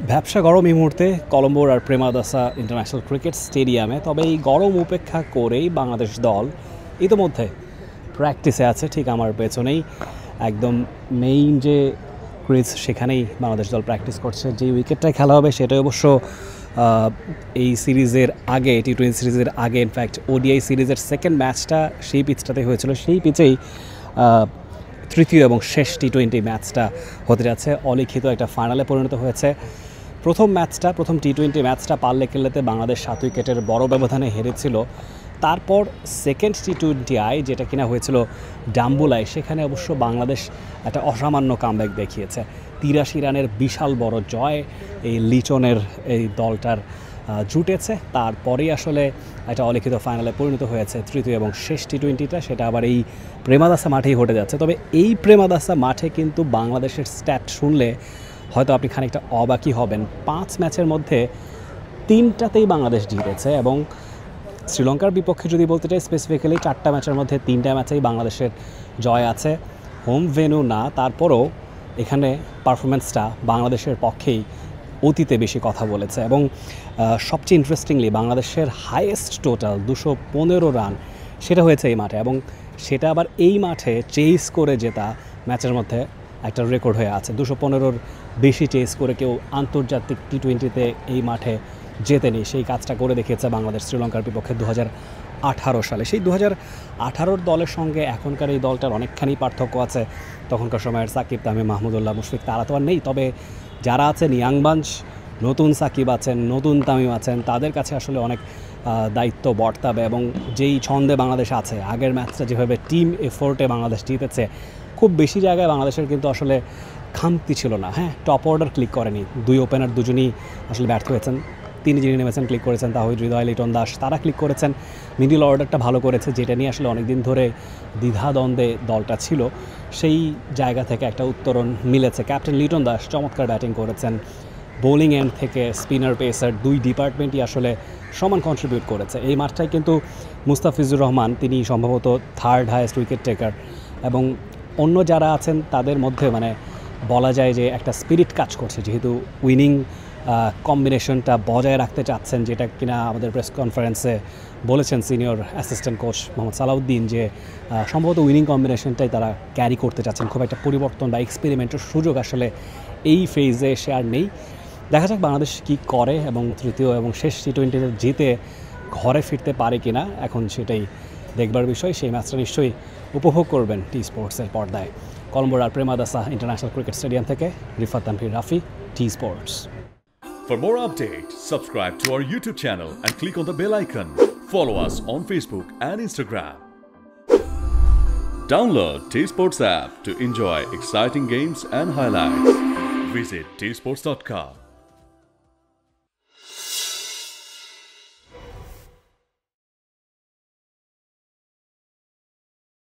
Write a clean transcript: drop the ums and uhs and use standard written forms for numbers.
ব্যবসা গরম এই মুহূর্তে কলম্বোর আর প্রেমাদাসা ইন্টারন্যাশনাল ক্রিকেট স্টেডিয়ামে। তবে এই গরম উপেক্ষা করেই বাংলাদেশ দল ইতিমধ্যে প্র্যাকটিসে আছে ঠিক আমার পেছনেই একদম মেইন যে ক্রিজ সেখানেই বাংলাদেশ দল প্র্যাকটিস করছে। যে উইকেটটায় খেলা হবে সেটাই অবশ্য এই সিরিজের আগে টি-20 সিরিজের আগে ইনফ্যাক্ট ওডিআই সিরিজের সেকেন্ড ম্যাচটা সেই পিচটাতে হয়েছিল, সেই পিচেই তৃতীয় এবং শেষ টি-20 ম্যাচটা হতে যাচ্ছে। অলিখিত একটা ফাইনালে পরিণত হয়েছে। প্রথম টি-20 ম্যাচটা পাল্লে কেল্লাতে বাংলাদেশ 7 উইকেটের বড় ব্যবধানে হেরেছিল। তারপর সেকেন্ড টি-20 যেটা কিনা হয়েছিল ডাম্বুলায়, সেখানে অবশ্য বাংলাদেশ একটা অসামান্য কামব্যাক দেখিয়েছে। 83 রানের বিশাল বড় জয় এই লিটনের এই দলটার জুটেছে। তারপরেই আসলে একটা অলিখিত ফাইনালে পরিণত হয়েছে তৃতীয় এবং শেষ টি-20টা, সেটা আবার এই প্রেমাদাসা মাঠেই ঘটে যাচ্ছে। তবে এই প্রেমাদাসা মাঠে কিন্তু বাংলাদেশের স্ট্যাট শুনলে হয়তো আপনি খানিকটা অবাকই হবেন। 5 ম্যাচের মধ্যে 3টাতেই বাংলাদেশ জিতেছে এবং শ্রীলঙ্কার বিপক্ষে যদি বলতে চাই স্পেসিফিক্যালি 4টা ম্যাচের মধ্যে 3টা ম্যাচেই বাংলাদেশের জয় আছে। হোম ভেন্যু না, তারপরও এখানে পারফরমেন্সটা বাংলাদেশের পক্ষেই অতীতে বেশি কথা বলেছে। এবং সবচেয়ে ইন্টারেস্টিংলি বাংলাদেশের হাইয়েস্ট টোটাল 215 রান সেটা হয়েছে এই মাঠে, এবং সেটা আবার এই মাঠে চেস করে জেতা ম্যাচের মধ্যে একটা রেকর্ড হয়ে আছে। 215-র বেশি চেস করে কেউ আন্তর্জাতিক টি-20তে এই মাঠে জেতেনি। সেই কাজটা করে দেখিয়েছে বাংলাদেশ শ্রীলঙ্কার বিপক্ষে 2018 সালে। সেই 2018-র দলের সঙ্গে এখনকার এই দলটার অনেকখানি পার্থক্য আছে। তখনকার সময়ের সাকিব, তামিম, মাহমুদুল্লাহ, মুশফিক তারা তো আর নেই। তবে যারা আছেন ইয়াং বাঞ্চ, নতুন সাকিব আছেন, নতুন তামিম আছেন, তাদের কাছে আসলে অনেক দায়িত্ব বর্তাবে। এবং যেই ছন্দে বাংলাদেশ আছে, আগের ম্যাচটা যেভাবে টিম এফোর্টে বাংলাদেশ জিতেছে, খুব বেশি জায়গায় বাংলাদেশের কিন্তু আসলে খামতি ছিল না। হ্যাঁ, টপ অর্ডার ক্লিক করেনি। 2 ওপেনার দুজনই আসলে ব্যর্থ হয়েছেন। তিনি যিনি নেমেছেন ক্লিক করেছেন তাহিদ হৃদয়, লিটন দাস, তারা ক্লিক করেছেন। মিডল অর্ডারটা ভালো করেছে, যেটা নিয়ে আসলে অনেকদিন ধরে দ্বিধাদ্বন্দ্বে দলটা ছিল। সেই জায়গা থেকে একটা উত্তরণ মিলেছে। ক্যাপ্টেন লিটন দাস চমৎকার ব্যাটিং করেছেন। বোলিং এন্ড থেকে স্পিনার, পেসার 2 ডিপার্টমেন্টই আসলে সমান কন্ট্রিবিউট করেছে। এই মাঠটায় কিন্তু মুস্তাফিজুর রহমান, তিনি সম্ভবত 3rd হাইয়েস্ট উইকেট টেকার, এবং অন্য যারা আছেন তাদের মধ্যে মানে বলা যায় যে একটা স্পিরিট কাজ করছে, যেহেতু উইনিং কম্বিনেশনটা বজায় রাখতে চাচ্ছেন, যেটা কিনা আমাদের প্রেস কনফারেন্সে বলেছেন senior assistant coach Mohammad Salahuddin, যে সম্ভবত উইনিং কম্বিনেশনটাই তারা ক্যারি করতে চাচ্ছেন। খুব একটা পরিবর্তন বা এক্সপেরিমেন্টের সুযোগ আসলে এই ফেজে এসে আর নেই। দেখা যাক বাংলাদেশ কী করে এবং তৃতীয় এবং শেষ টি-20তে জিতে ঘরে ফিরতে পারে কিনা, এখন সেটাই দেখবার বিষয়। সেই ম্যাচটা নিশ্চয়ই উপভোগ করবেন টি স্পোর্টসের পর্দায়। কলম্বোর আর প্রেমাদাসা ইন্টারন্যাশনাল ক্রিকেট স্টেডিয়াম থেকে Rifat Tanvir Rafi, T Sports. For more updates, subscribe to our YouTube channel and click on the bell icon. Follow us on Facebook and Instagram. Download T Sports app to enjoy exciting games and highlights. Visit tsports.com.